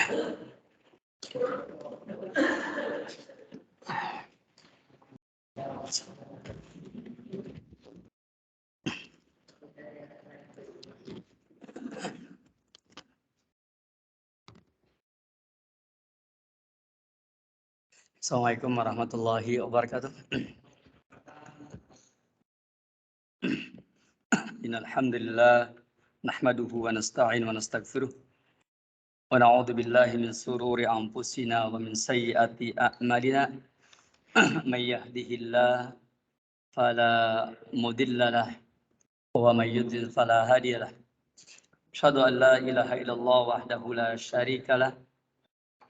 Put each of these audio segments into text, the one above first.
Assalamualaikum warahmatullahi wabarakatuh. Innal hamdalillah nahmaduhu wa nasta'in wa nastaghfiruh wa na'udzu billahi min sururi anfusina wa min sayyiati a'malina. May yahdihillahu fala mudilla lahu wa may yudlil fala hadiya lahu. Asyhadu an la ilaha illallah wahdahu la syarika lahu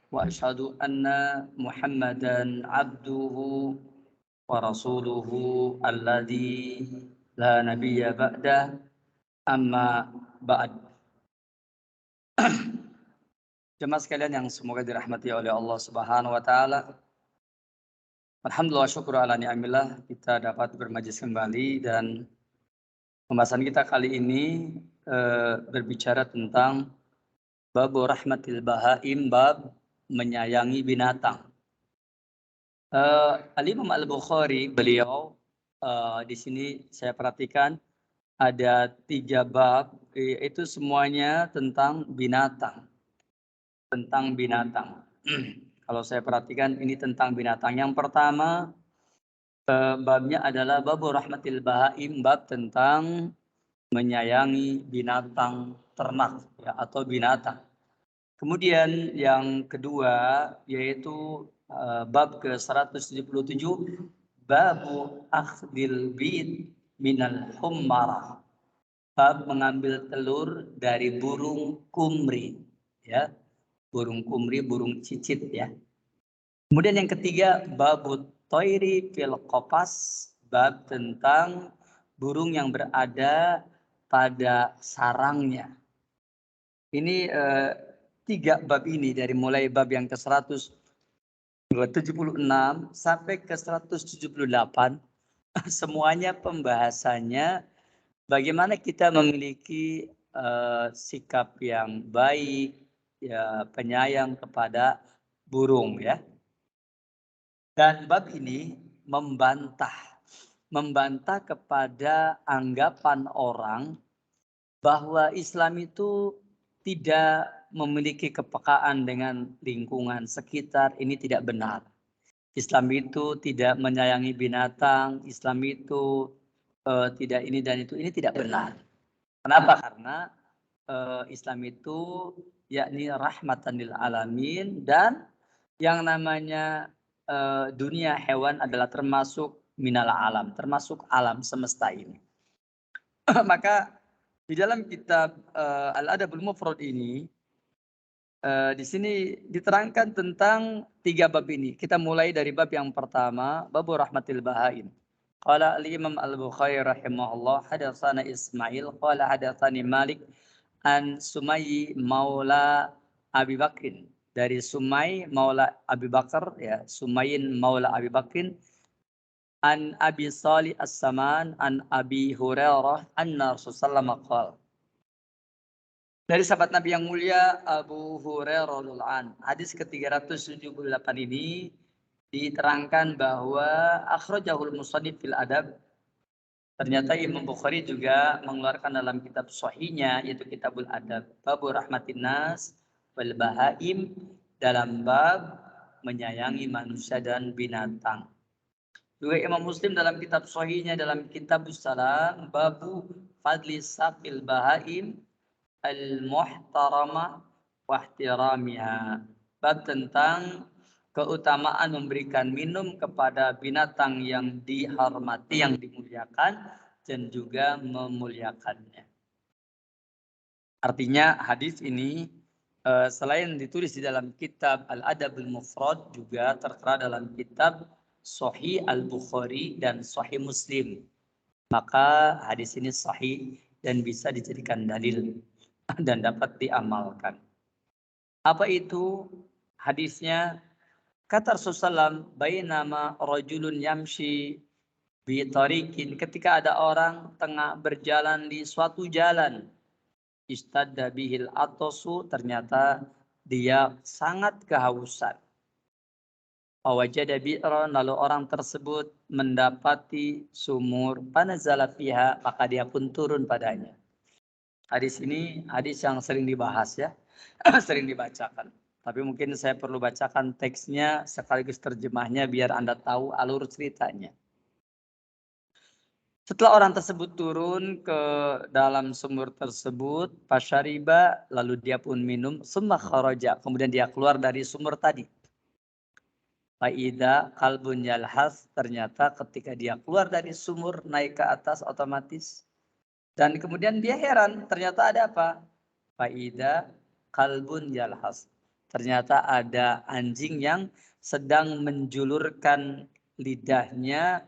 wa asyhadu anna Muhammadan abduhu wa rasuluhu alladzi la nabiyya ba'da amma ba'd. Jemaah sekalian yang semoga dirahmati oleh Allah Subhanahu wa taala. Alhamdulillah syukur ala ni'amillah kita dapat bermajlis kembali, dan pembahasan kita kali ini berbicara tentang bab rahmatil bahaim, bab menyayangi binatang. Al-Imam Al-Bukhari beliau di sini saya perhatikan ada 3 bab, itu semuanya tentang binatang. Tentang binatang. Kalau saya perhatikan ini tentang binatang. Yang pertama babnya adalah bab rahmatil bahaim, bab tentang menyayangi binatang ternak ya, atau binatang. Kemudian yang kedua yaitu bab ke-177, babu akhdil bid minal hummarah, bab mengambil telur dari burung kumri ya, burung kumri, burung cicit ya. Kemudian yang ketiga babut toiri fil qapas, bab tentang burung yang berada pada sarangnya. Ini 3 bab ini, dari mulai bab yang ke-176 sampai ke 178, semuanya pembahasannya bagaimana kita memiliki sikap yang baik ya, penyayang kepada burung ya. Dan bab ini membantah kepada anggapan orang bahwa Islam itu tidak memiliki kepekaan dengan lingkungan sekitar. Ini tidak benar. Islam itu tidak menyayangi binatang, Islam itu tidak ini dan itu, ini tidak benar. Kenapa? Karena Islam itu yakni rahmatan lil alamin, dan yang namanya dunia hewan adalah termasuk minal alam, termasuk alam semesta ini. Maka di dalam kitab Al-Adabul Mufrad ini di sini diterangkan tentang 3 bab ini. Kita mulai dari bab yang pertama, bab rahmatil bahaim. Qala al-Imam Al-Bukhari rahimahullah, hadatsana Ismail qala hadatsani Malik an Sumayyi maula Abi Bakrin, dari Sumay maula Abi Bakar ya, Sumayyin maula Abi Bakrin, an Abi Salih As-Saman an Abi Hurairah anna Rasulullah qala, dari sahabat Nabi yang mulia Abu Hurairah radhiyallahu anhu. Hadis ke-378 ini diterangkan bahwa akhrajahul musannif fil adab. Ternyata Imam Bukhari juga mengeluarkan dalam kitab sahihnya, yaitu Kitabul Adab, Babu Rahmatin Nas wal Bahaim, dalam bab menyayangi manusia dan binatang. Juga Imam Muslim dalam kitab sahihnya, dalam Kitabus Salam, Babu Fadli Saqil Bahaim al-muhtaramah wa ihtiramiha, bab tentang keutamaan memberikan minum kepada binatang yang dihormati, yang dimuliakan, dan juga memuliakannya. Artinya hadis ini selain ditulis di dalam kitab Al-Adabul Mufrad, juga tertera dalam kitab Sahih Al-Bukhari dan Sahih Muslim. Maka hadis ini sahih dan bisa dijadikan dalil dan dapat diamalkan. Apa itu hadisnya? Kata Rasulullah, bainama rajulun yamshi bi tariqin, ketika ada orang tengah berjalan di suatu jalan, istadda bihil atasu, ternyata dia sangat kehausan. Fawajada bi'ran, lalu orang tersebut mendapati sumur, panazala fiha, maka dia pun turun padanya. Hadis ini hadis yang sering dibahas ya, sering dibacakan. Tapi mungkin saya perlu bacakan teksnya sekaligus terjemahnya biar Anda tahu alur ceritanya. Setelah orang tersebut turun ke dalam sumur tersebut, fasyariba, lalu dia pun minum, summa kharaja, kemudian dia keluar dari sumur tadi. Faida kalbun yalhas, ternyata ketika dia keluar dari sumur naik ke atas otomatis. Dan kemudian dia heran, ternyata ada apa? Faida kalbun yalhas. Ternyata ada anjing yang sedang menjulurkan lidahnya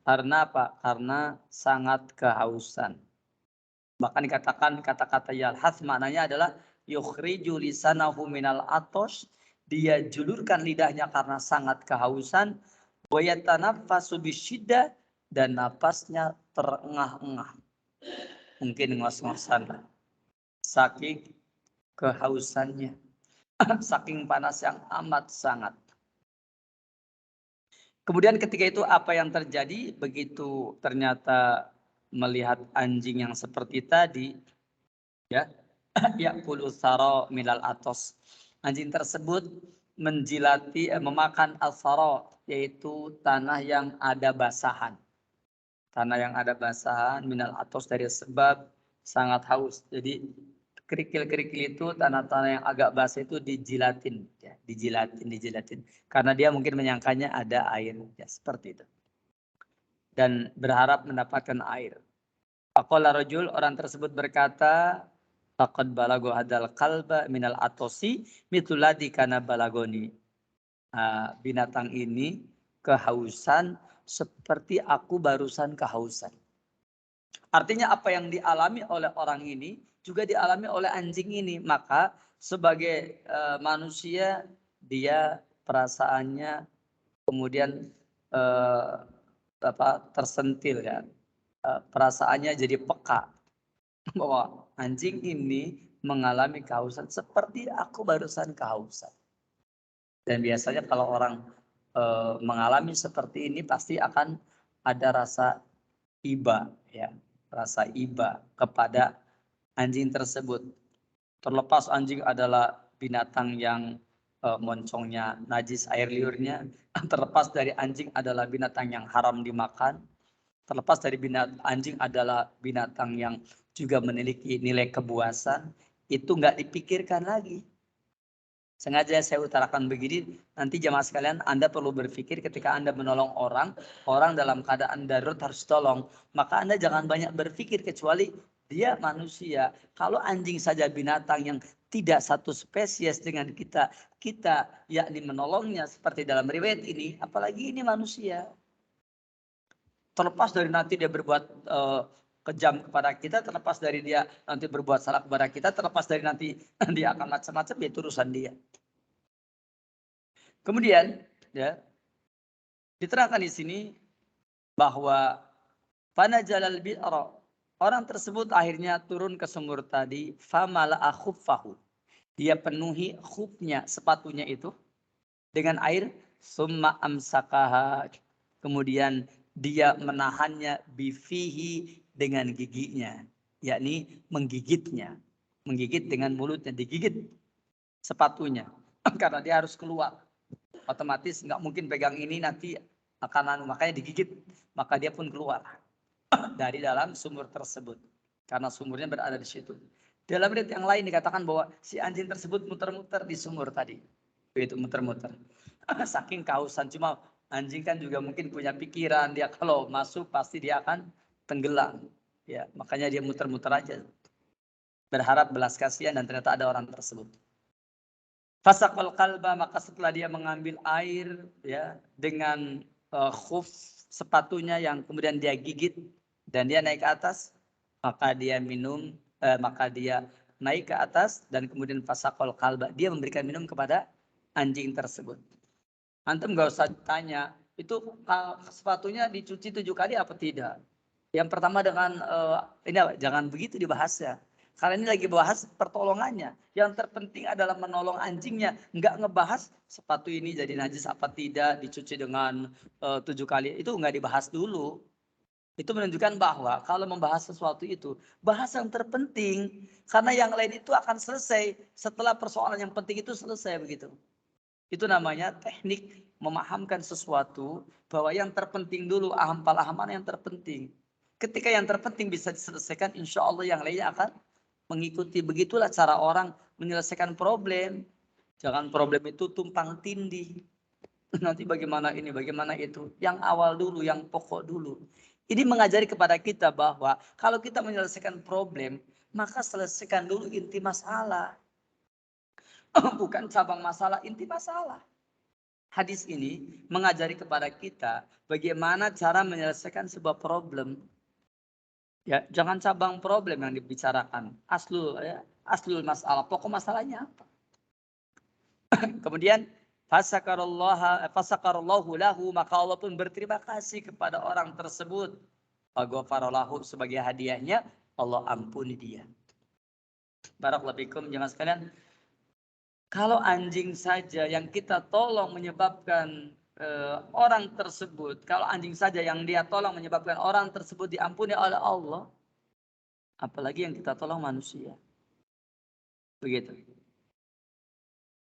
karena apa? Karena sangat kehausan. Bahkan dikatakan kata-kata yalhas maknanya adalah yukhriju lisanahu minal atos. Dia julurkan lidahnya karena sangat kehausan. Wayatanaffasu bisyiddah, dan napasnya terengah-engah. Mungkin ngos-ngosan. Saking kehausannya. Saking panas yang amat sangat. Kemudian ketika itu apa yang terjadi? Begitu ternyata melihat anjing yang seperti tadi, ya, ya'kulu sara milal atos. Anjing tersebut memakan al-sara, yaitu tanah yang ada basahan. Tanah yang ada basahan minal atos, dari sebab sangat haus. Jadi kerikil-kerikil itu, tanah-tanah yang agak basah itu dijilatin, ya, dijilatin. Karena dia mungkin menyangkanya ada air, ya, seperti itu. Dan berharap mendapatkan air. Faqala rajul, orang tersebut berkata, faqad balago hadal kalba minal atosi mituladi kana balagoni. Binatang ini kehausan seperti aku barusan kehausan. Artinya apa yang dialami oleh orang ini juga dialami oleh anjing ini. Maka sebagai manusia dia perasaannya kemudian tersentil ya. Perasaannya jadi peka bahwa anjing ini mengalami kehausan seperti aku barusan kehausan. Dan biasanya kalau orang mengalami seperti ini pasti akan ada rasa iba, ya, rasa iba kepada anjing tersebut. Terlepas anjing adalah binatang yang moncongnya najis air liurnya, terlepas dari anjing adalah binatang yang haram dimakan, terlepas dari anjing adalah binatang yang juga memiliki nilai kebuasan, itu nggak dipikirkan lagi. Sengaja saya utarakan begini, nanti jemaah sekalian Anda perlu berpikir ketika Anda menolong orang dalam keadaan darurat harus tolong. Maka Anda jangan banyak berpikir kecuali dia manusia. Kalau anjing saja binatang yang tidak satu spesies dengan kita yakni menolongnya seperti dalam riwayat ini, apalagi ini manusia. Terlepas dari nanti dia berbuat kejam kepada kita, terlepas dari dia nanti berbuat salah kepada kita, terlepas dari nanti dia akan macam-macam, ya itu urusan dia. Kemudian ya diterangkan di sini bahwa fanajalal bi'ra, orang tersebut akhirnya turun ke sumur tadi, famala khuffahu, dia penuhi khufnya, sepatunya itu dengan air, summa amsakaha, kemudian dia menahannya bifihi, dengan giginya, yakni menggigitnya, menggigit dengan mulutnya, digigit sepatunya karena dia harus keluar, otomatis nggak mungkin pegang ini nanti akan makanya digigit, maka dia pun keluar dari dalam sumur tersebut karena sumurnya berada di situ. Dalam riwayat yang lain dikatakan bahwa si anjing tersebut muter-muter di sumur tadi, itu muter-muter saking kehausan. Cuma anjing kan juga mungkin punya pikiran, dia kalau masuk pasti dia akan tenggelam, ya, makanya dia muter-muter aja berharap belas kasihan, dan ternyata ada orang tersebut. Fasaqal qalba, maka setelah dia mengambil air, ya, dengan khuf sepatunya yang kemudian dia gigit dan dia naik ke atas, maka dia minum, maka dia naik ke atas dan kemudian fasaqal qalba, dia memberikan minum kepada anjing tersebut. Antum nggak usah tanya itu sepatunya dicuci 7 kali apa tidak. Yang pertama dengan ini jangan begitu dibahasnya. Karena ini lagi bahas pertolongannya. Yang terpenting adalah menolong anjingnya. Nggak ngebahas sepatu ini jadi najis apa tidak, dicuci dengan 7 kali. Itu nggak dibahas dulu. Itu menunjukkan bahwa kalau membahas sesuatu itu, bahas yang terpenting. Karena yang lain itu akan selesai setelah persoalan yang penting itu selesai begitu. Itu namanya teknik memahamkan sesuatu bahwa yang terpenting dulu, aham-pahaman yang terpenting. Ketika yang terpenting bisa diselesaikan, insya Allah yang lainnya akan mengikuti. Begitulah cara orang menyelesaikan problem. Jangan problem itu tumpang tindih. Nanti bagaimana ini, bagaimana itu. Yang awal dulu, yang pokok dulu. Ini mengajari kepada kita bahwa kalau kita menyelesaikan problem, maka selesaikan dulu inti masalah. Bukan cabang masalah, inti masalah. Hadis ini mengajari kepada kita bagaimana cara menyelesaikan sebuah problem. Ya, jangan cabang problem yang dibicarakan. Aslul masalah, pokok masalahnya apa? Kemudian fasakarallahu lahu, maka Allah pun berterima kasih kepada orang tersebut. Faghfaralahu, sebagai hadiahnya Allah ampuni dia. Barakallahu fikum jemaah sekalian. Kalau anjing saja yang kita tolong menyebabkan orang tersebut, kalau anjing saja yang dia tolong menyebabkan orang tersebut diampuni oleh Allah, apalagi yang kita tolong manusia. Begitu.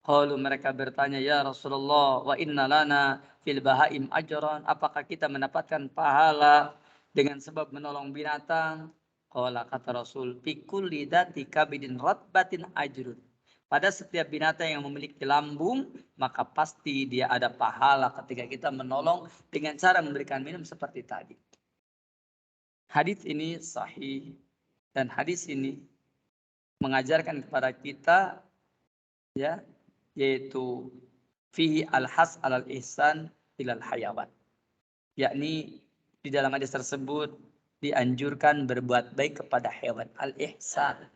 Qalu, mereka bertanya, ya Rasulullah, wa inna lana fil bahaim ajran, apakah kita mendapatkan pahala dengan sebab menolong binatang? Qala, kata Rasul, fi kulli dzati kabidin ratbatin ajrun. Pada setiap binatang yang memiliki lambung, maka pasti dia ada pahala ketika kita menolong dengan cara memberikan minum seperti tadi. Hadis ini sahih, dan hadis ini mengajarkan kepada kita, ya, yaitu fihi al-has alal ihsan ilal hayawan. Yakni di dalam hadis tersebut dianjurkan berbuat baik kepada hewan. Al-ihsan.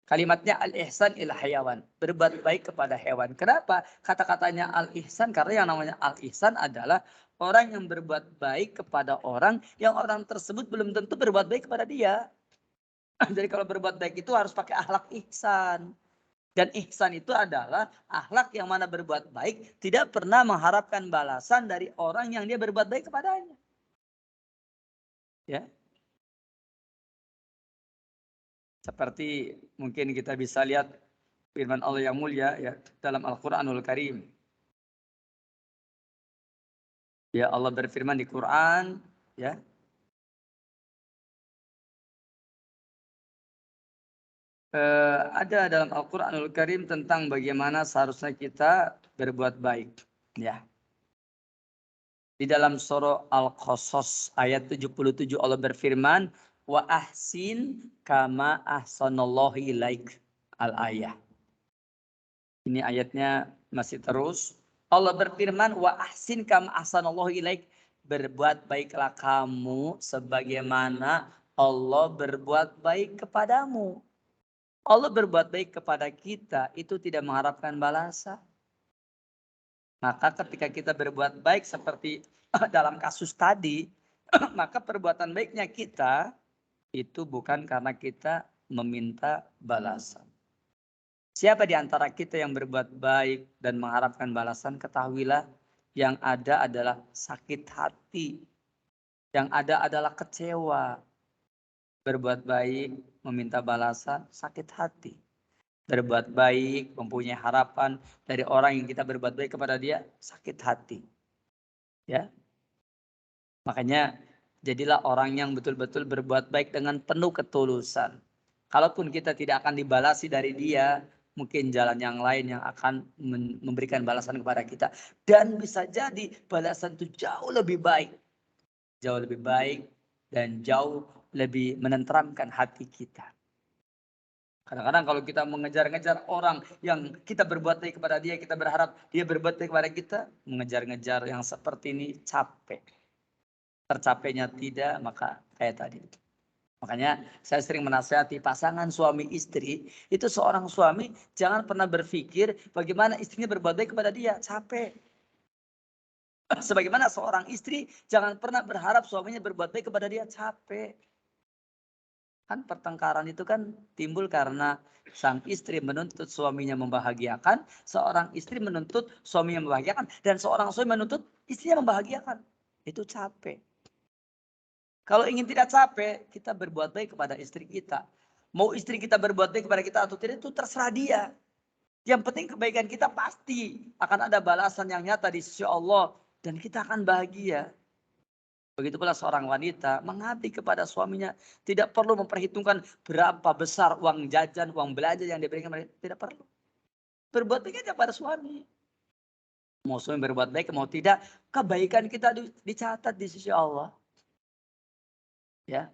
Kalimatnya al-ihsan ilal hayawan. Berbuat baik kepada hewan. Kenapa kata-katanya al-ihsan? Karena yang namanya al-ihsan adalah orang yang berbuat baik kepada orang yang orang tersebut belum tentu berbuat baik kepada dia. Jadi kalau berbuat baik itu harus pakai akhlak ihsan. Dan ihsan itu adalah akhlak yang mana berbuat baik, tidak pernah mengharapkan balasan dari orang yang dia berbuat baik kepadanya. Ya. Seperti mungkin kita bisa lihat firman Allah yang mulia ya dalam Al-Qur'anul Karim. Ya, Allah berfirman di Quran, ya. Ada dalam Al-Qur'anul Karim tentang bagaimana seharusnya kita berbuat baik, ya. Di dalam surah Al-Qasas ayat 77 Allah berfirman, wa ahsin kama ahsanallahu ilaik, al-ayah. Ini ayatnya masih terus. Allah berfirman, wa ahsin kama ahsanallahu ilaik, berbuat baiklah kamu sebagaimana Allah berbuat baik kepadamu. Allah berbuat baik kepada kita itu tidak mengharapkan balasan. Maka ketika kita berbuat baik seperti dalam kasus tadi, maka perbuatan baiknya kita itu bukan karena kita meminta balasan. Siapa di antara kita yang berbuat baik dan mengharapkan balasan, ketahuilah yang ada adalah sakit hati. Yang ada adalah kecewa. Berbuat baik, meminta balasan, sakit hati. Berbuat baik, mempunyai harapan dari orang yang kita berbuat baik kepada dia, sakit hati. Ya. Makanya jadilah orang yang betul-betul berbuat baik dengan penuh ketulusan. Kalaupun kita tidak akan dibalasi dari dia, mungkin jalan yang lain yang akan memberikan balasan kepada kita. Dan bisa jadi balasan itu jauh lebih baik. Jauh lebih baik dan jauh lebih menenteramkan hati kita. Kadang-kadang kalau kita mengejar-ngejar orang yang kita berbuat baik kepada dia, kita berharap dia berbuat baik kepada kita, mengejar-ngejar yang seperti ini capek. Tercapainya tidak, maka kayak tadi. Makanya saya sering menasihati pasangan suami istri, itu seorang suami jangan pernah berpikir bagaimana istrinya berbuat baik kepada dia, capek. Sebagaimana seorang istri jangan pernah berharap suaminya berbuat baik kepada dia, capek. Kan pertengkaran itu kan timbul karena sang istri menuntut suaminya membahagiakan, seorang istri menuntut suaminya membahagiakan, dan seorang suami menuntut istrinya membahagiakan. Itu capek. Kalau ingin tidak capek, kita berbuat baik kepada istri kita. Mau istri kita berbuat baik kepada kita atau tidak, itu terserah dia. Yang penting kebaikan kita pasti akan ada balasan yang nyata di sisi Allah. Dan kita akan bahagia. Begitu pula seorang wanita mengabdi kepada suaminya. Tidak perlu memperhitungkan berapa besar uang jajan, uang belanja yang diberikan. Tidak perlu. Berbuat baik aja pada suami. Mau suami berbuat baik, mau tidak. Kebaikan kita dicatat di sisi Allah. Ya,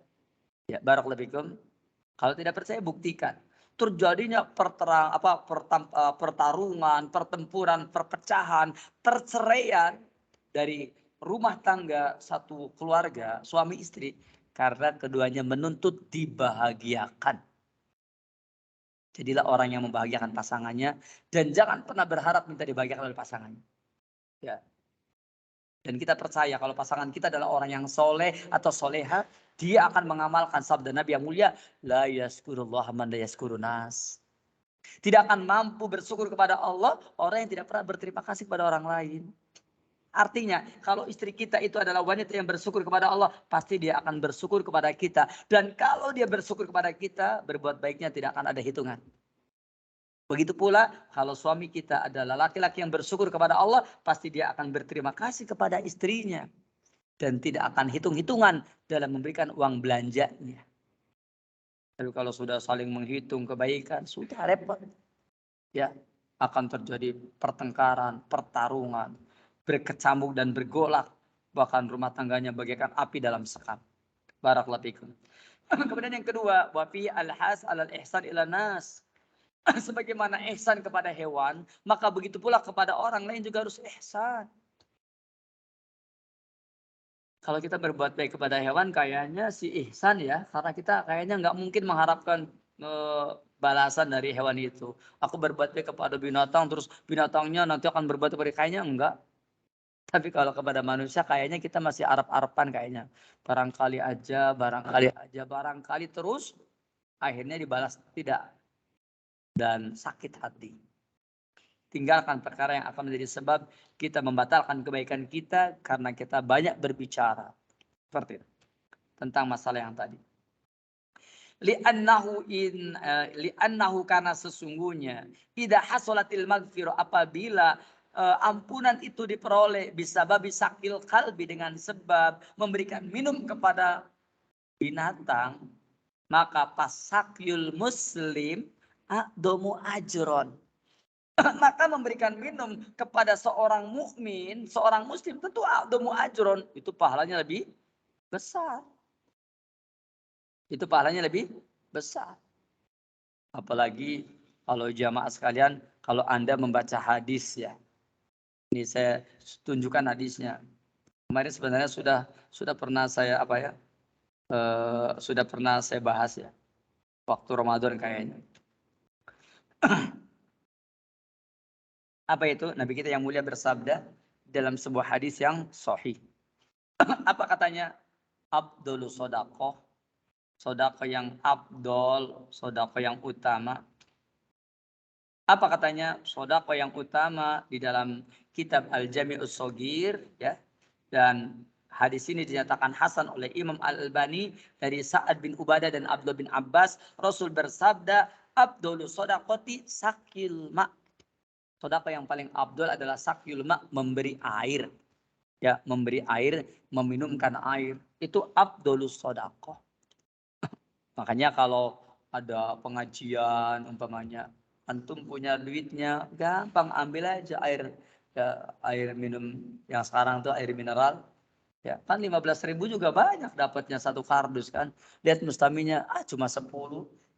ya, barakallahu fikum. Kalau tidak percaya, buktikan. Terjadinya pertarungan, pertempuran, perpecahan, perceraian dari rumah tangga satu keluarga, suami istri, karena keduanya menuntut dibahagiakan. Jadilah orang yang membahagiakan pasangannya dan jangan pernah berharap minta dibahagiakan oleh pasangannya. Ya. Dan kita percaya kalau pasangan kita adalah orang yang soleh atau soleha, dia akan mengamalkan sabda Nabi yang mulia, la yaskurullah man la yaskurunas. Tidak akan mampu bersyukur kepada Allah orang yang tidak pernah berterima kasih kepada orang lain. Artinya, kalau istri kita itu adalah wanita yang bersyukur kepada Allah, pasti dia akan bersyukur kepada kita. Dan kalau dia bersyukur kepada kita, berbuat baiknya tidak akan ada hitungan. Begitu pula, kalau suami kita adalah laki-laki yang bersyukur kepada Allah, pasti dia akan berterima kasih kepada istrinya. Dan tidak akan hitung-hitungan dalam memberikan uang belanjanya. Tapi kalau sudah saling menghitung kebaikan, sudah repot. Ya, akan terjadi pertengkaran, pertarungan, berkecamuk dan bergolak, bahkan rumah tangganya bagaikan api dalam sekam. Barakallahu fikum. Kemudian yang kedua, wa fi al-has alal ihsan ila nas. Sebagaimana ihsan kepada hewan, maka begitu pula kepada orang lain juga harus ihsan. Kalau kita berbuat baik kepada hewan, kayaknya si ihsan ya, karena kita kayaknya nggak mungkin mengharapkan balasan dari hewan itu. Aku berbuat baik kepada binatang, terus binatangnya nanti akan berbuat kepada kayaknya enggak. Tapi kalau kepada manusia kayaknya kita masih arep-arepan kayaknya. Barangkali terus akhirnya dibalas tidak dan sakit hati. Tinggalkan perkara yang akan menjadi sebab kita membatalkan kebaikan kita karena kita banyak berbicara. Seperti itu. Tentang masalah yang tadi. Li'annahu karena sesungguhnya tidak hasolatil maghfirah apabila ampunan itu diperoleh bisa babi sakil kalbi dengan sebab memberikan minum kepada binatang, maka pasakyul muslim a'domu ajron. Maka memberikan minum kepada seorang mukmin, seorang muslim tentu a'domu ajron, itu pahalanya lebih besar. Itu pahalanya lebih besar. Apalagi kalau jamaah sekalian, kalau Anda membaca hadis ya. Ini saya tunjukkan hadisnya. Kemarin sebenarnya sudah pernah saya sudah pernah saya bahas ya. Waktu Ramadan kayaknya. Apa itu? Nabi kita yang mulia bersabda dalam sebuah hadis yang sahih. Apa katanya? Abdul sodakoh. Sodakoh yang abdol, sodakoh yang utama. Apa katanya? Sodakoh yang utama di dalam kitab Al-Jami'us Shogir. Ya. Dan hadis ini dinyatakan hasan oleh Imam Al-Albani dari Sa'ad bin Ubadah dan Abdullah bin Abbas. Rasul bersabda, Abdul sodakoti sakil ma'. Sodakoh yang paling abdul adalah sakil ma', memberi air. Ya, memberi air, meminumkan air. Itu abdulus sodakoh. Makanya kalau ada pengajian umpamanya, antum punya duitnya, gampang ambil aja air ya, air minum yang sekarang tuh air mineral. Ya, kan 15.000 juga banyak dapatnya satu kardus kan. Lihat mustaminya cuma 10,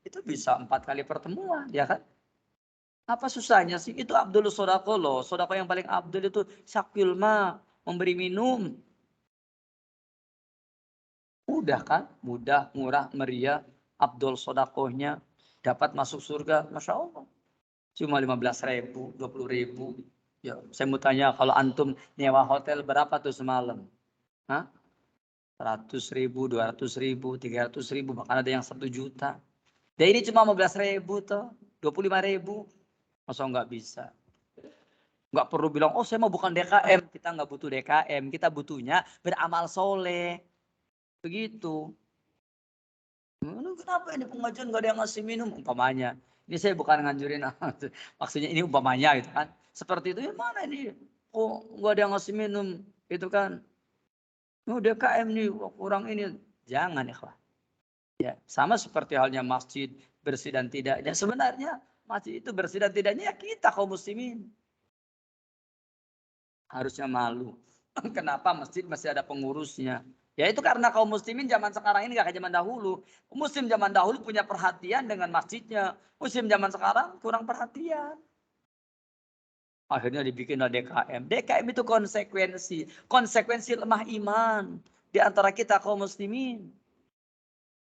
itu bisa 4 kali pertemuan, ya kan? Apa susahnya sih? Itu Abdul Sodako loh. Sodako yang paling Abdul itu syakil ma, memberi minum. Mudah kan? Mudah, murah, meriah. Abdul sodakohnya dapat masuk surga. Masya Allah. Cuma 15.000, 20.000. Ya, saya mau tanya kalau antum nyewa hotel berapa tuh semalam? Hah? 100.000, 200.000, 300.000, bahkan ada yang 1 juta. Dan ini cuma 15.000 toh, 25.000. Masa nggak bisa? Nggak perlu bilang, oh saya mau bukan DKM. Kita nggak butuh DKM, kita butuhnya beramal soleh. Begitu. Kenapa ini pengajian nggak ada yang ngasih minum? Umpamanya. Ini saya bukan nganjurin, maksudnya ini umpamanya gitu kan. Seperti itu, ya mana ini? Oh nggak ada yang ngasih minum. Itu kan. Oh DKM nih, kurang ini. Jangan ya. Ya, sama seperti halnya masjid bersih dan tidaknya. Sebenarnya masjid itu bersih dan tidaknya ya kita kaum muslimin. Harusnya malu. Kenapa masjid masih ada pengurusnya? Ya itu karena kaum muslimin zaman sekarang ini gak kayak zaman dahulu. Muslim zaman dahulu punya perhatian dengan masjidnya. Muslim zaman sekarang kurang perhatian. Akhirnya dibikinlah DKM. DKM itu konsekuensi. Konsekuensi lemah iman. Di antara kita kaum muslimin.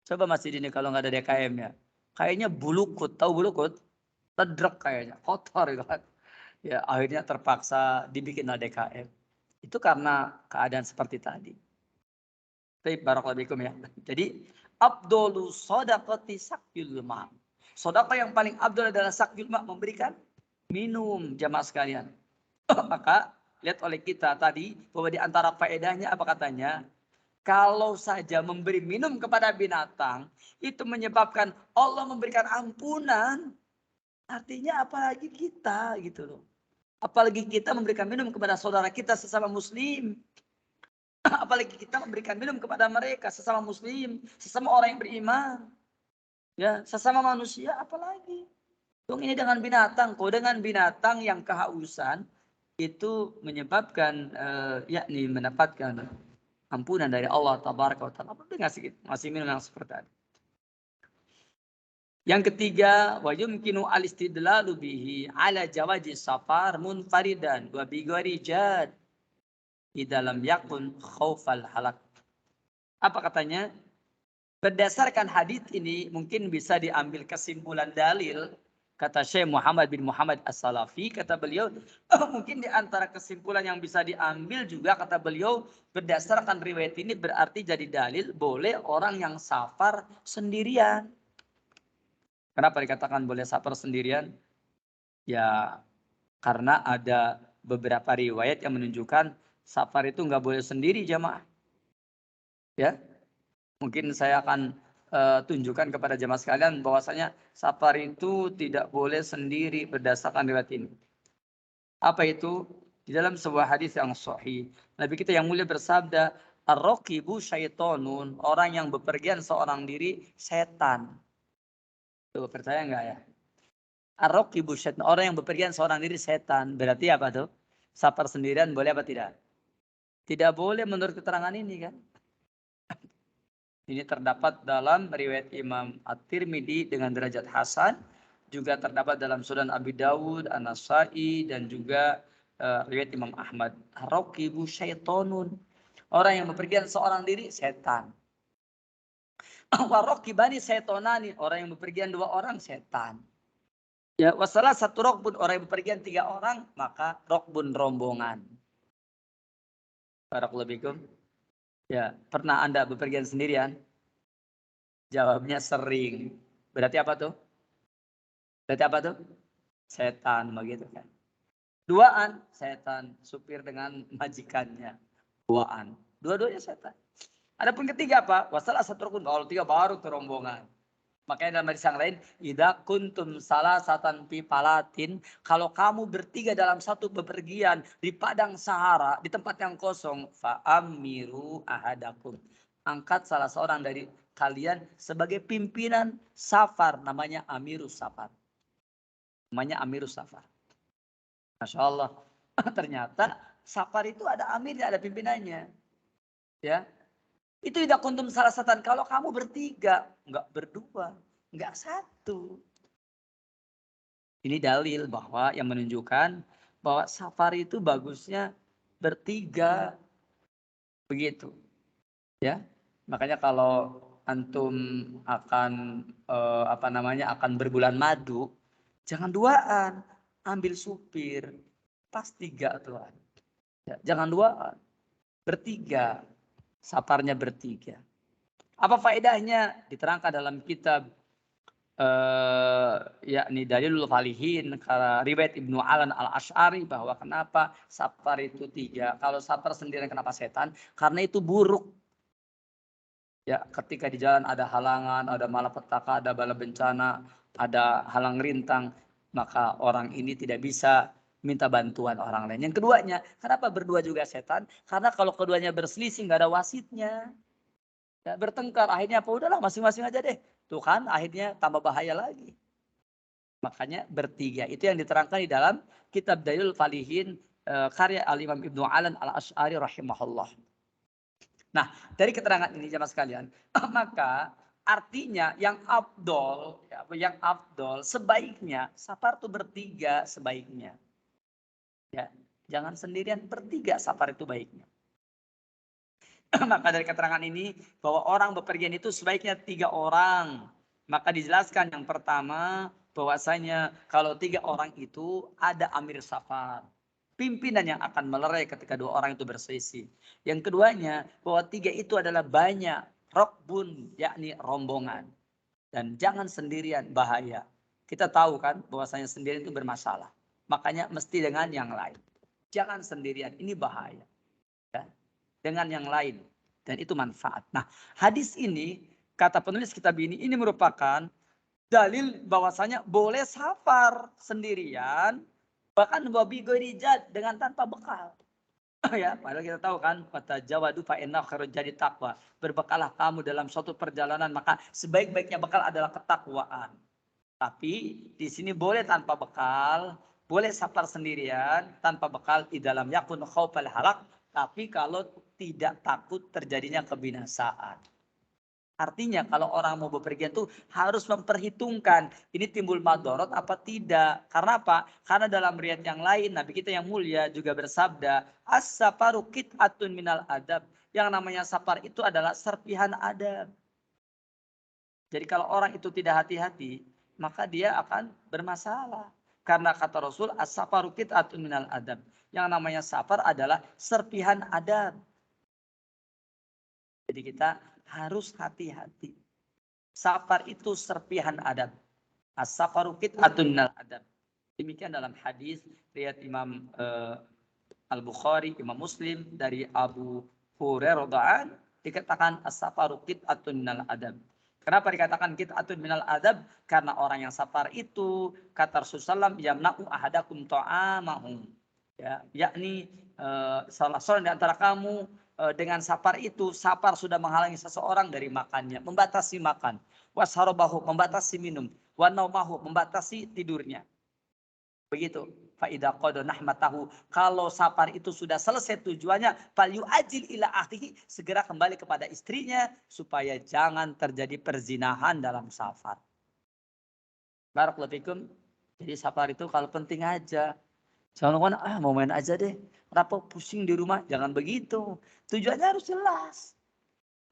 Coba masjid ini kalau nggak ada DKM ya. Kayaknya bulukut. Tahu bulukut? Tedrek kayaknya. Kotor gitu kan. Ya akhirnya terpaksa dibikinlah DKM. Itu karena keadaan seperti tadi. Baik, barakallahu ya. Jadi abdulu sodaqati sakyul ma. Sodaqah yang paling abdul adalah sakyul ma, memberikan minum jamaah sekalian. Maka lihat oleh kita tadi bahwa di antara faedahnya apa katanya? Kalau saja memberi minum kepada binatang itu menyebabkan Allah memberikan ampunan. Artinya apalagi kita gitu loh. Apalagi kita memberikan minum kepada saudara kita sesama muslim. Apalagi kita memberikan minum kepada mereka sesama muslim, sesama orang yang beriman. Ya, sesama manusia apalagi. Dong ini dengan binatang, kok dengan binatang yang kehausan itu menyebabkan yakni mendapatkan ampunan dari Allah tabaraka wa taala. Apa ngasih minum yang seperti tadi. Yang ketiga, wa yumkinu al-istidlalu bihi ala jawazi safar munfaridan wa bi ghairi jad di dalam yakun khaufal halak. Apa katanya? Berdasarkan hadis ini mungkin bisa diambil kesimpulan dalil. Kata Syekh Muhammad bin Muhammad As-Salafi, kata beliau, mungkin di antara kesimpulan yang bisa diambil juga, kata beliau, berdasarkan riwayat ini berarti jadi dalil boleh orang yang safar sendirian. Kenapa dikatakan boleh safar sendirian? Ya, karena ada beberapa riwayat yang menunjukkan safar itu nggak boleh sendiri jamaah. Ya, mungkin saya akan tunjukkan kepada jemaah sekalian bahwasanya safar itu tidak boleh sendiri berdasarkan riwayat ini. Apa itu? Di dalam sebuah hadis yang sahih, Nabi kita yang mulia bersabda, "Ar-raqibu syaitonun," orang yang bepergian seorang diri setan. Tuh, percaya enggak ya? Ar-raqibu syaiton, orang yang bepergian seorang diri setan. Berarti apa tuh? Safar sendirian boleh apa tidak? Tidak boleh menurut keterangan ini kan? Ini terdapat dalam riwayat Imam At-Tirmidzi dengan derajat hasan, juga terdapat dalam Sunan Abi Dawud, An-Nasai, dan juga riwayat Imam Ahmad. Raqibu syaitonun. Orang yang bepergian seorang diri setan. Waraqibani syaitonani, orang yang bepergian 2 orang setan. Ya, wasalah satu rokbun, orang yang bepergian 3 orang, maka rokbun rombongan. Barakallahu fikum. Ya, pernah Anda bepergian sendirian? Jawabnya sering. Berarti apa tuh? Berarti apa tuh? Setan begitu kan. Duaan, setan, supir dengan majikannya. Duaan. Dua-duanya setan. Adapun ketiga apa? Wasalah satu rukun. Kalau 3 baru ke rombongan. Makanya dalam hadis yang lain, idza kuntum salasatan fi palatin, kalau kamu bertiga dalam satu bepergian di padang Sahara, di tempat yang kosong, fa amiru ahadakum. Angkat salah seorang dari kalian sebagai pimpinan safar, namanya amirus safar. Namanya amirus safar. Masya Allah. Ternyata safar itu ada amirnya, ada pimpinannya. Ya, itu tidak kuntum salah satan. Kalau kamu bertiga, enggak berdua, enggak satu. Ini dalil bahwa yang menunjukkan bahwa safari itu bagusnya bertiga. Begitu. Ya. Makanya kalau antum akan akan berbulan madu, jangan duaan, ambil supir. Pas 3 tuan. Ya, jangan duaan, bertiga. saparnya bertiga. Apa faedahnya? Diterangkan dalam kitab yakni Dalilul Falihin, riwayat Ibnu Alan Al-Asy'ari, bahwa kenapa safar itu 3. Kalau safar sendirian kenapa setan? Karena itu buruk. Ya, ketika di jalan ada halangan, ada malapetaka, ada bala bencana, ada halang rintang, maka orang ini tidak bisa minta bantuan orang lain. Yang keduanya, kenapa berdua juga setan? Karena kalau keduanya berselisih, nggak ada wasitnya. Ya, bertengkar, akhirnya apa? Udahlah, masing-masing aja deh. Tuh kan, akhirnya tambah bahaya lagi. Makanya bertiga. Itu yang diterangkan di dalam kitab Dalilul Falihin, karya Al-Imam Ibnu Alan Al-Asy'ari rahimahullah. Nah, dari keterangan ini jemaah sekalian, maka artinya yang afdol, sebaiknya safar itu bertiga sebaiknya. Ya, jangan sendirian, bertiga safar itu baiknya. Maka dari keterangan ini bahwa orang bepergian itu sebaiknya 3 orang. Maka dijelaskan yang pertama bahwasanya kalau 3 orang itu ada amir safar, pimpinan yang akan melerai ketika 2 orang itu berselisih. Yang keduanya bahwa 3 itu adalah banyak, rokbun, yakni rombongan. Dan jangan sendirian, bahaya. Kita tahu kan bahwasanya sendirian itu bermasalah. Makanya mesti dengan yang lain. Jangan sendirian, ini bahaya. Ya. Dengan yang lain. Dan itu manfaat. Nah, hadis ini, kata penulis kitab ini merupakan dalil bahwasanya boleh safar sendirian, bahkan wabi gorijat, dengan tanpa bekal. Ya, padahal kita tahu kan, kata Jawadu fa'inna khairul jadi takwa. Berbekalah kamu dalam suatu perjalanan, maka sebaik-baiknya bekal adalah ketakwaan. Tapi di sini boleh tanpa bekal, boleh safar sendirian tanpa bekal di dalam yakun khaufal halak, tapi kalau tidak takut terjadinya kebinasaan. Artinya kalau orang mau bepergian tuh harus memperhitungkan ini timbul madorot apa tidak. Karena apa? Karena dalam riwayat yang lain Nabi kita yang mulia juga bersabda, as-safaru qit'atun minal adab. Yang namanya safar itu adalah serpihan adab. Jadi kalau orang itu tidak hati-hati, maka dia akan bermasalah. Karena kata Rasul, as-safaru qit'atun minal adab. Yang namanya safar adalah serpihan adab. Jadi kita harus hati-hati. Safar itu serpihan adab. As-safaru qit'atun minal adab. Demikian dalam hadis riwayat Imam Al-Bukhari, Imam Muslim dari Abu Hurairah dikatakan as-safaru qit'atun minal adab. Kenapa dikatakan qit'atun minal adab? Karena orang yang safar itu, kata Rasulullah SAW, yamna'u ahadakum ta'amahum. Ya, yakni salah seorang di antara kamu dengan safar itu, safar sudah menghalangi seseorang dari makannya, membatasi makan. Washarobahu, membatasi minum. Wanaumahu, membatasi tidurnya. Begitu. Faidah qada nahmatahu. Kalau safar itu sudah selesai tujuannya, falyu ajil ila ahlihi, segera kembali kepada istrinya supaya jangan terjadi perzinahan dalam safar. Barakallahu fikum. Jadi safar itu kalau penting aja. Jangan mau main aja deh. Kenapa pusing di rumah? Jangan begitu. Tujuannya harus jelas.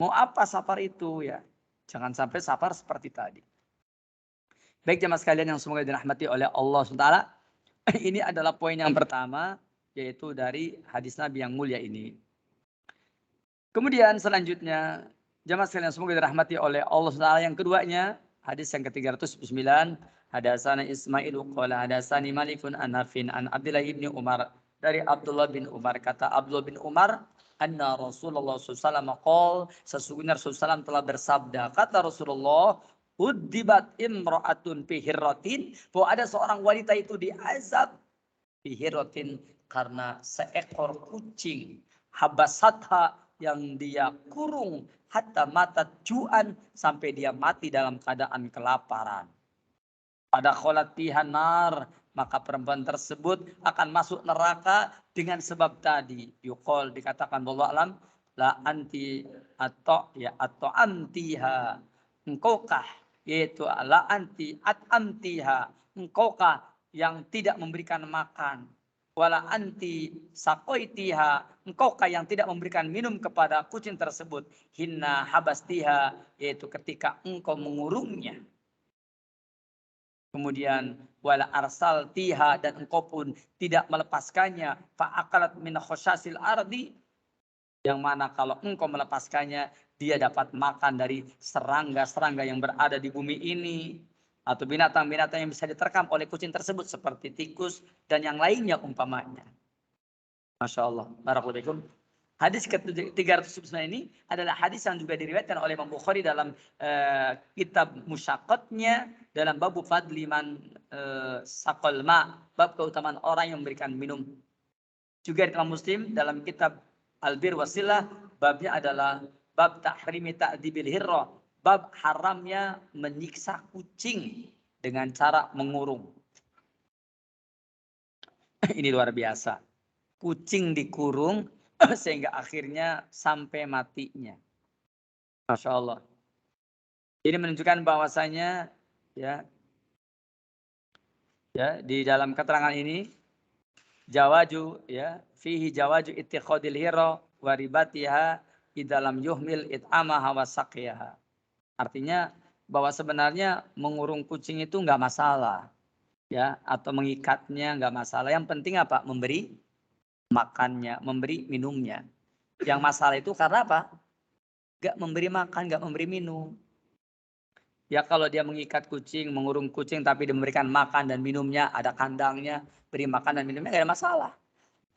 Mau apa safar itu ya? Jangan sampai safar seperti tadi. Baik jemaah sekalian yang semoga dirahmati oleh Allah SWT. Ini adalah poin yang pertama, yaitu dari hadis Nabi yang mulia ini. Kemudian selanjutnya, jemaah sekalian semoga dirahmati oleh Allah SWT. Yang keduanya, hadis yang ke-309, hadasana Ismailu qala hadasani Malikun an Nafin an Abdullah bin Umar. Dari Abdullah bin Umar, kata Abdullah bin Umar, anna Rasulullah SAW qol, sesungguhnya Rasulullah SAW telah bersabda, kata Rasulullah, Uddibat imra'atun pihirratin, bahwa ada seorang wanita itu diazab pihirratin karena seekor kucing, habasatha, yang dia kurung, hatta mata ju'an, sampai dia mati dalam keadaan kelaparan. Pada kholat pihanar, maka perempuan tersebut akan masuk neraka dengan sebab tadi. Yuqol, dikatakan wallahu alam, la anti atau antiha, engkaukah, yaitu la anti amtiha, engkaukah yang tidak memberikan makan, wala anti sakoitiha, engkaukah yang tidak memberikan minum kepada kucing tersebut, hinna habastiha, yaitu ketika engkau mengurungnya. Kemudian wala arsal tiha, dan engkau pun tidak melepaskannya, fa akalat min khosyasil ardi, Yang mana kalau engkau melepaskannya, dia dapat makan dari serangga-serangga yang berada di bumi ini. Atau binatang-binatang yang bisa diterkam oleh kucing tersebut. Seperti tikus dan yang lainnya umpamanya. Masya Allah. Barakallahu. Hadis ke-309 ini adalah hadis yang juga diriwayatkan oleh Imam Bukhari dalam kitab Musyaqqatnya dalam bab fadli man saqal ma, bab keutamaan orang yang memberikan minum. Juga di Imam Muslim dalam kitab Al-Bir Wasilah, babnya adalah bab tahrimi ta'dibil hirra, bab haramnya menyiksa kucing dengan cara mengurung. Ini luar biasa. Kucing dikurung sehingga akhirnya sampai matinya. Masya Allah. Ini menunjukkan bahwasanya ya di dalam keterangan ini jawaju ya fihi jawaju ittikhadil hira wa ribatiha idalam yuhmil it'amaha wa saqiyaha. Artinya bahwa sebenarnya mengurung kucing itu enggak masalah ya, atau mengikatnya enggak masalah. Yang penting apa? Memberi makannya, memberi minumnya. Yang masalah itu karena apa? Enggak memberi makan, enggak memberi minum. Ya kalau dia mengikat kucing, mengurung kucing tapi diberikan makan dan minumnya, ada kandangnya, beri makan dan minumnya, enggak ada masalah.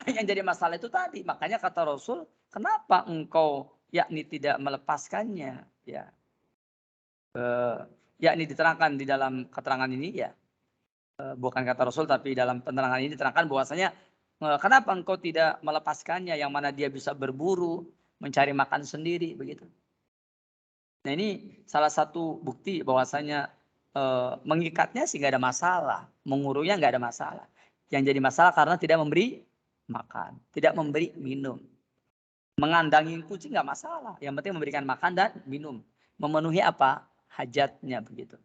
Yang jadi masalah itu tadi, makanya kata Rasul, kenapa engkau yakni tidak melepaskannya? Ya, yakni diterangkan di dalam keterangan ini ya, bukan kata Rasul tapi dalam penerangan ini diterangkan bahwasanya kenapa engkau tidak melepaskannya, yang mana dia bisa berburu, mencari makan sendiri begitu. Nah ini salah satu bukti bahwasanya mengikatnya sih nggak ada masalah, mengurungnya nggak ada masalah. Yang jadi masalah karena tidak memberi makan, tidak memberi minum. Mengandangi kucing nggak masalah, yang penting memberikan makan dan minum, memenuhi apa hajatnya begitu.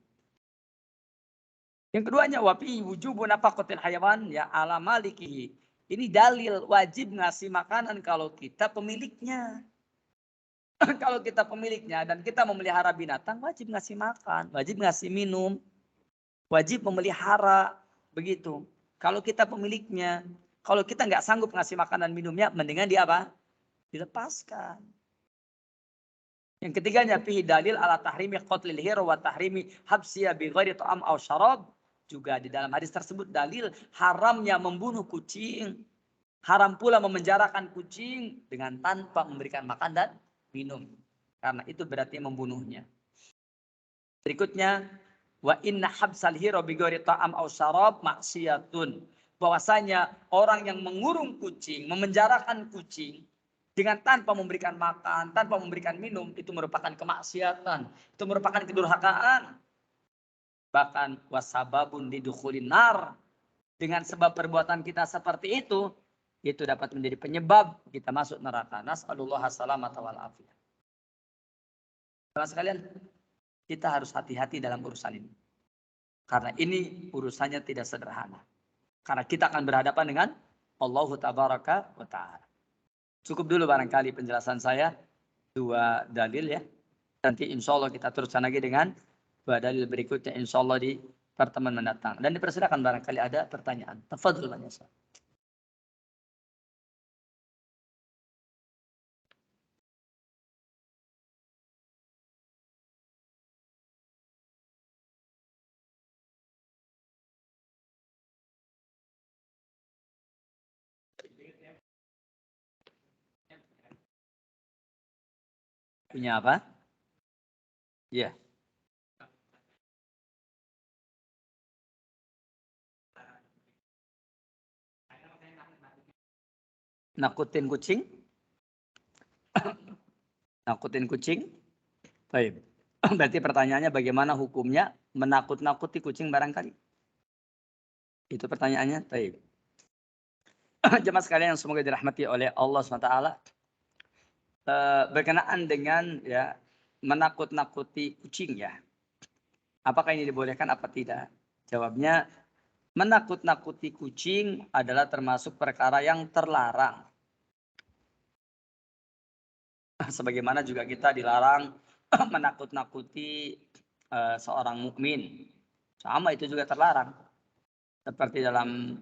Yang keduanya wafi wujubu nafaqatil hayawan ya ala malikihi. Ini dalil wajib ngasih makanan kalau kita pemiliknya. Kalau kita pemiliknya dan kita memelihara binatang, wajib ngasih makan, wajib ngasih minum, wajib memelihara begitu. Kalau kita pemiliknya, kalau kita nggak sanggup ngasih makan dan minumnya, mendingan dia apa? Dilepaskan. Yang ketiganya fihi dalil ala tahrimi qatlil hira wa tahrimi habsiya bi ghairi ta'am aw syarab. Juga di dalam hadis tersebut dalil haramnya membunuh kucing. Haram pula memenjarakan kucing dengan tanpa memberikan makan dan minum. Karena itu berarti membunuhnya. Berikutnya, wa inna habsal hira bi ghairi ta'am aw syarab maksiyatun. Bahwasanya orang yang mengurung kucing, memenjarakan kucing dengan tanpa memberikan makan, tanpa memberikan minum, itu merupakan kemaksiatan. Itu merupakan kedurhakaan. Bahkan wasababun lidukhulin nar. Dengan sebab perbuatan kita seperti itu dapat menjadi penyebab kita masuk neraka. Nas'alullah salamata wal afiyah. Teman sekalian, kita harus hati-hati dalam urusan ini. Karena ini urusannya tidak sederhana. Karena kita akan berhadapan dengan Allah tabaraka wa ta'ala. Cukup dulu barangkali penjelasan saya. 2 dalil ya. Nanti insya Allah kita teruskan lagi dengan 2 dalil berikutnya insya Allah di pertemuan mendatang. Dan dipersilakan barangkali ada pertanyaan. Tafadhol Pak Yasa. Punya apa? Iya. Nakutin kucing? Nakutin kucing? Baik. Berarti pertanyaannya bagaimana hukumnya menakut-nakuti kucing barangkali? Itu pertanyaannya. Baik. Jemaah sekalian yang semoga dirahmati oleh Allah SWT. Berkenaan dengan ya menakut-nakuti kucing ya. Apakah ini dibolehkan apa tidak? Jawabnya, menakut-nakuti kucing adalah termasuk perkara yang terlarang. Sebagaimana juga kita dilarang menakut-nakuti seorang mukmin. Sama itu juga terlarang. Seperti dalam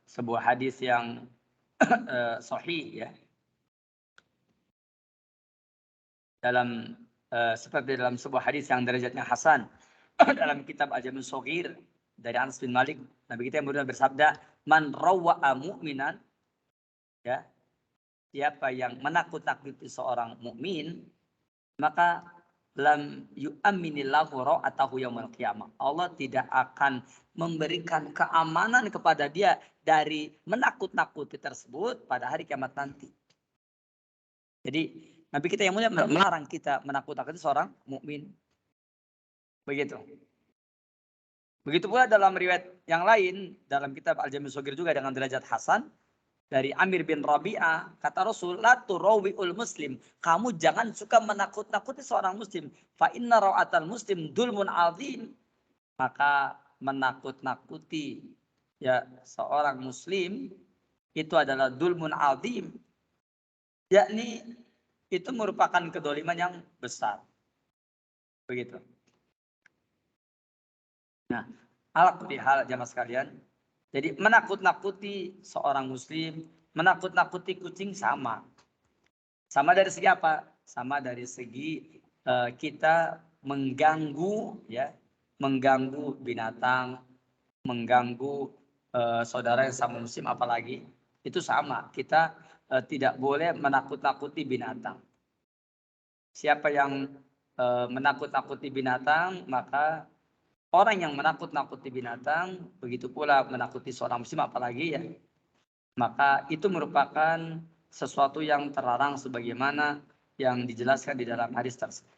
sebuah hadis yang sahih ya. dalam seperti dalam sebuah hadis yang derajatnya hasan dalam kitab Al-Jami' Shaghir dari Anas bin Malik, Nabi kita yang mulia bersabda, "Man rawwa'a mu'minan," ya, siapa yang menakut-nakuti seorang mukmin, maka lam yu'amminillahu ra'atahu yaumil qiyamah. Allah tidak akan memberikan keamanan kepada dia dari menakut-nakuti tersebut pada hari kiamat nanti. Jadi Nabi kita yang mulia melarang kita menakut-nakuti seorang mukmin. Begitu. Begitu pula dalam riwayat yang lain dalam kitab Al-Jami' Shaghir juga dengan derajat hasan dari Amir bin Rabi'ah, kata Rasul, la turawi'ul muslim, kamu jangan suka menakut-nakuti seorang muslim, fa inna ra'atal muslim dulmun azim, maka menakut-nakuti ya seorang muslim itu adalah dulmun azim, yakni itu merupakan kedoliman yang besar. Begitu. Nah, ala kulli hal jamaah sekalian, jadi menakut-nakuti seorang muslim, menakut-nakuti kucing sama. Sama dari segi apa? Sama dari segi kita mengganggu ya, mengganggu binatang, mengganggu saudara yang sama muslim apalagi itu sama. Kita tidak boleh menakut-nakuti binatang. Siapa yang menakut-nakuti binatang, maka orang yang menakut-nakuti binatang, begitu pula menakuti seorang muslim apalagi ya, maka itu merupakan sesuatu yang terlarang sebagaimana yang dijelaskan di dalam hadis tersebut.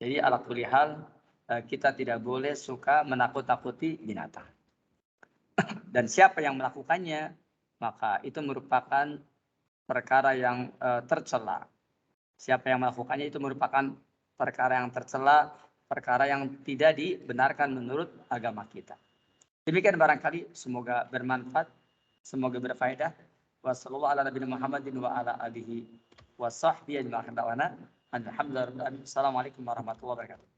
Jadi ala kulli hal kita tidak boleh suka menakut-nakuti binatang. Dan siapa yang melakukannya, maka itu merupakan perkara yang tercela. Siapa yang melakukannya itu merupakan perkara yang tercela, perkara yang tidak dibenarkan menurut agama kita. Demikian barangkali, semoga bermanfaat, semoga berfaedah. Wassalamualaikum warahmatullahi wabarakatuh.